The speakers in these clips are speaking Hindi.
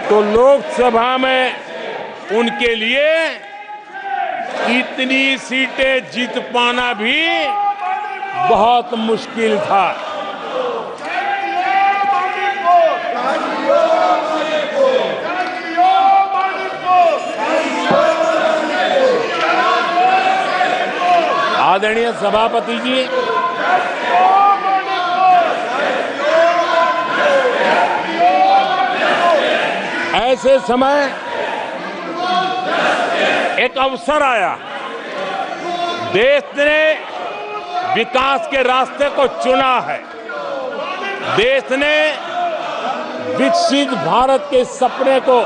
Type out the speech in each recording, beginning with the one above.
तो लोकसभा में उनके लिए इतनी सीटें जीत पाना भी बहुत मुश्किल था। आदरणीय सभापति जी, ऐसे समय एक अवसर आया। देश ने विकास के रास्ते को चुना है। देश ने विकसित भारत के सपने को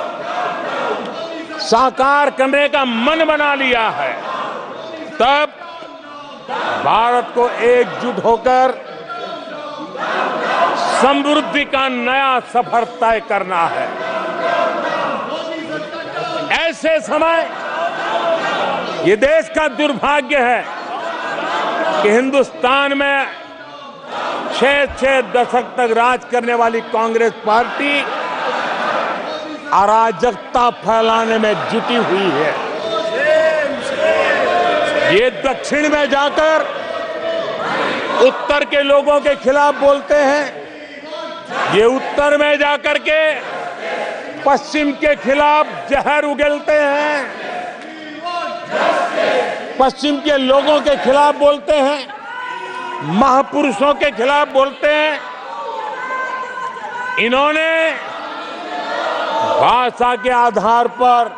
साकार करने का मन बना लिया है। तब भारत को एकजुट होकर समृद्धि का नया सफर तय करना है। ऐसे समय ये देश का दुर्भाग्य है कि हिंदुस्तान में 6 दशक तक राज करने वाली कांग्रेस पार्टी अराजकता फैलाने में जुटी हुई है। ये दक्षिण में जाकर उत्तर के लोगों के खिलाफ बोलते हैं, ये उत्तर में जाकर के पश्चिम के खिलाफ जहर उगलते हैं, पश्चिम के लोगों के खिलाफ बोलते हैं, महापुरुषों के खिलाफ बोलते हैं। इन्होंने भाषा के आधार पर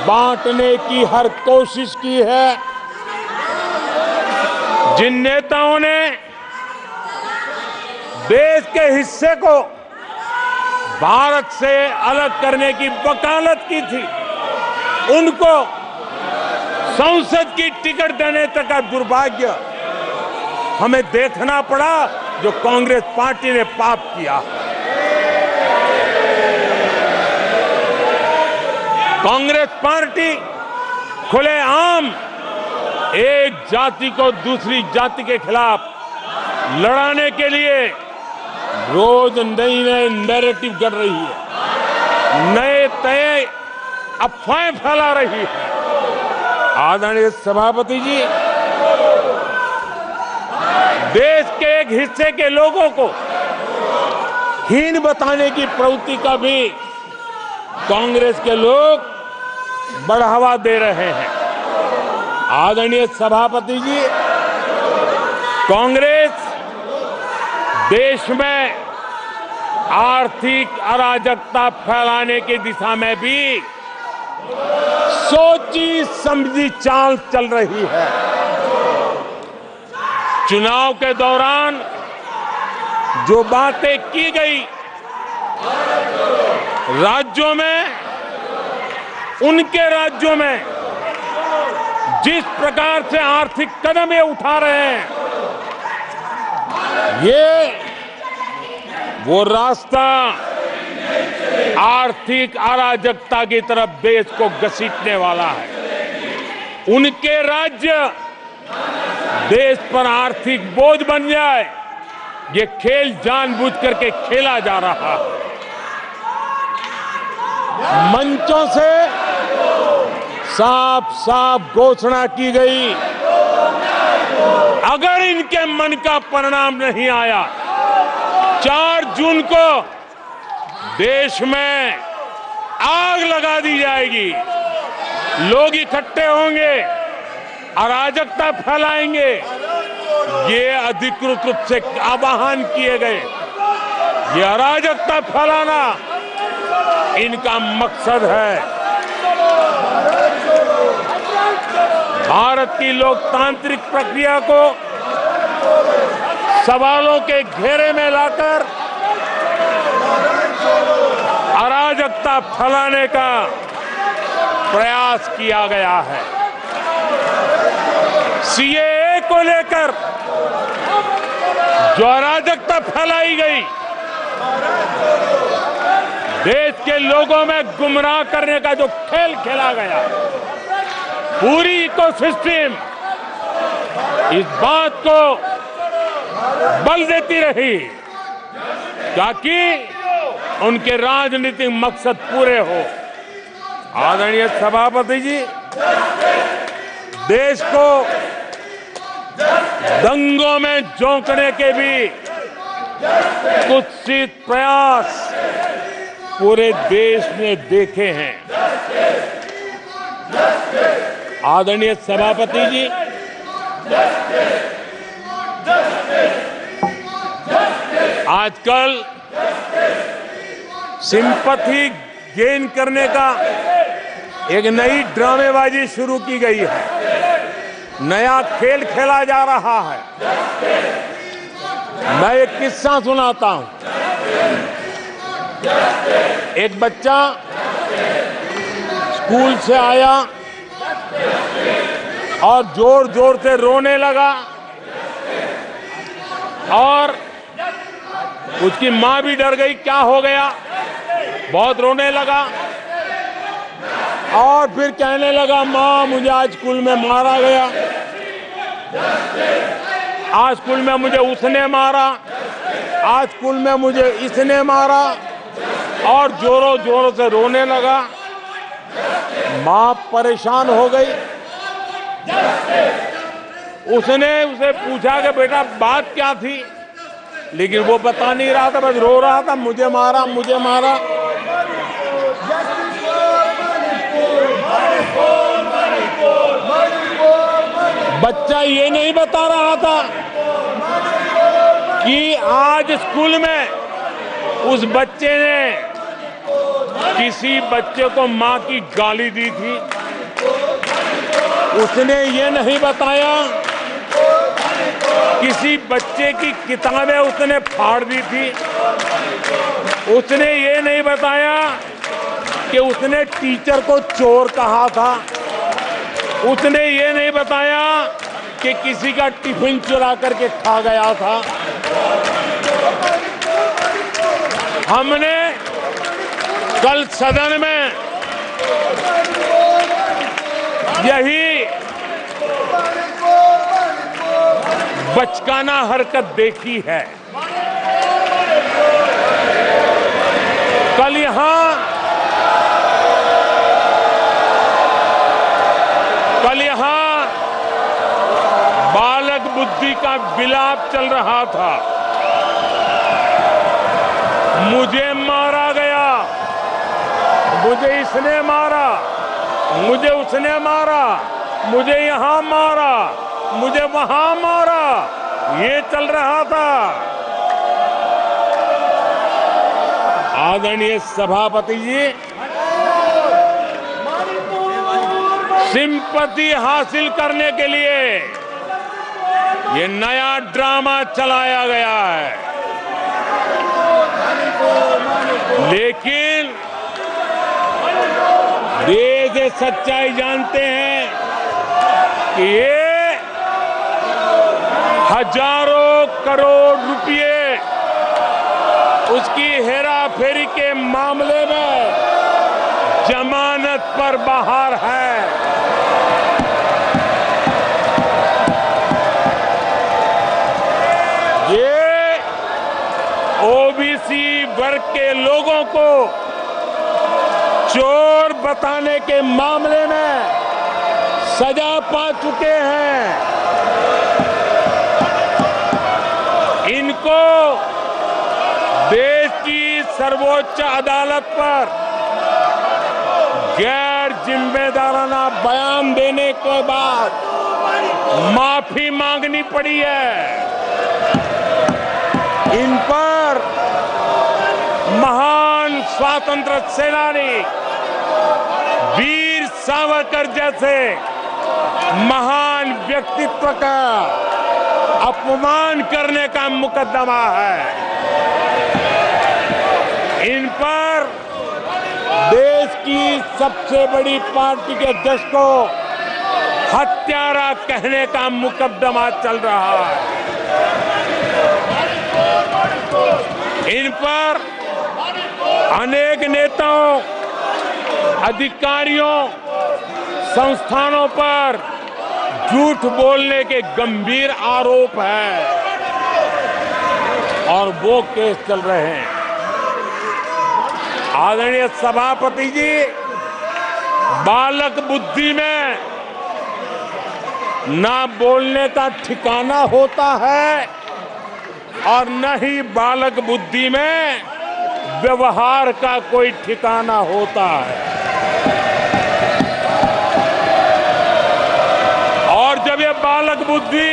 बांटने की हर कोशिश की है। जिन नेताओं ने देश के हिस्से को भारत से अलग करने की वकालत की थी, उनको संसद की टिकट देने तक का दुर्भाग्य हमें देखना पड़ा, जो कांग्रेस पार्टी ने पाप किया। कांग्रेस पार्टी खुलेआम एक जाति को दूसरी जाति के खिलाफ लड़ाने के लिए रोज नई नैरेटिव कर रही है, नए अफवाहें फैला रही है। आदरणीय सभापति जी, देश के एक हिस्से के लोगों को हीन बताने की प्रवृत्ति का भी कांग्रेस के लोग बढ़ावा दे रहे हैं। आदरणीय सभापति जी, कांग्रेस देश में आर्थिक अराजकता फैलाने की दिशा में भी सोची समझी चाल चल रही है। चुनाव के दौरान जो बातें की गई, राज्यों में, उनके राज्यों में जिस प्रकार से आर्थिक कदम ये उठा रहे हैं, ये वो रास्ता आर्थिक अराजकता की तरफ देश को घसीटने वाला है। उनके राज्य देश पर आर्थिक बोझ बन जाए, ये खेल जानबूझ करके खेला जा रहा है। मंचों से साफ साफ घोषणा की गई, अगर इनके मन का परिणाम नहीं आया, 4 जून को देश में आग लगा दी जाएगी। लोग इकट्ठे होंगे, अराजकता फैलाएंगे। ये अधिकृत रूप से आह्वान किए गए, ये अराजकता फैलाना इनका मकसद है। भारत की लोकतांत्रिक प्रक्रिया को सवालों के घेरे में लाकर अराजकता फैलाने का प्रयास किया गया है। सीएए को लेकर जो अराजकता फैलाई गई, देश के लोगों में गुमराह करने का जो खेल खेला गया, पूरी इकोसिस्टम इस बात को बल देती रही ताकि उनके राजनीतिक मकसद पूरे हो। आदरणीय सभापति जी, देश को दंगों में झोंकने के भी कुत्सित प्रयास पूरे देश ने देखे हैं। आदरणीय सभापति जी, आजकल सिंपैथी गेन करने का एक नई ड्रामेबाजी शुरू की गई है, नया खेल खेला जा रहा है। मैं एक किस्सा सुनाता हूं। एक बच्चा स्कूल से आया और जोर जोर से रोने लगा और उसकी मां भी डर गई, क्या हो गया, बहुत रोने लगा और फिर कहने लगा, मां मुझे आज स्कूल में मारा गया, आज स्कूल में मुझे उसने मारा, आज स्कूल में मुझे इसने मारा, और जोरों जोरों से रोने लगा। मां परेशान हो गई। उसने उसे पूछा कि बेटा बात क्या थी, लेकिन वो बता नहीं रहा था, बस रो रहा था, मुझे मारा मुझे मारा। बच्चा ये नहीं बता रहा था कि आज स्कूल में उस बच्चे ने किसी बच्चे को मां की गाली दी थी। उसने ये नहीं बताया किसी बच्चे की किताबें उसने फाड़ दी थी। उसने ये नहीं बताया कि उसने टीचर को चोर कहा था। उसने ये नहीं बताया कि किसी का टिफिन चुरा करके खा गया था। हमने कल सदन में यही बचकाना हरकत देखी है। कल यहां बालक बुद्धि का विलाप चल रहा था। मुझे मारा गया, मुझे इसने मारा, मुझे उसने मारा, मुझे यहां मारा, मुझे वहां मारा, ये चल रहा था। आदरणीय सभापति जी, सिंपैथी हासिल करने के लिए ये नया ड्रामा चलाया गया है। लेकिन देश ये सच्चाई जानते हैं कि ये हजारों करोड़ रुपए उसकी हेराफेरी के मामले में जमानत पर बाहर है। ये ओबीसी वर्ग के लोगों को चोर बताने के मामले में सजा पा चुके हैं। इनको देश की सर्वोच्च अदालत पर गैर जिम्मेदाराना बयान देने के बाद माफी मांगनी पड़ी है। इन पर महान स्वातंत्र सेनानी वीर सावरकर जैसे महान व्यक्तित्व का अपमान करने का मुकदमा है। इन पर देश की सबसे बड़ी पार्टी के अध्यक्ष को हत्यारा कहने का मुकदमा चल रहा है। इन पर अनेक नेताओं, अधिकारियों, संस्थानों पर झूठ बोलने के गंभीर आरोप हैं और वो केस चल रहे हैं। आदरणीय सभापति जी, बालक बुद्धि में ना बोलने का ठिकाना होता है और न ही बालक बुद्धि में व्यवहार का कोई ठिकाना होता है। और जब ये बालक बुद्धि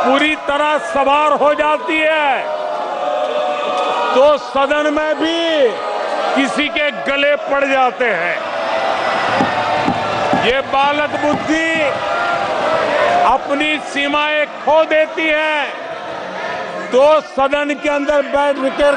पूरी तरह सवार हो जाती है तो सदन में भी किसी के गले पड़ जाते हैं। ये बालक बुद्धि अपनी सीमाएं खो देती है तो सदन के अंदर बैठ कर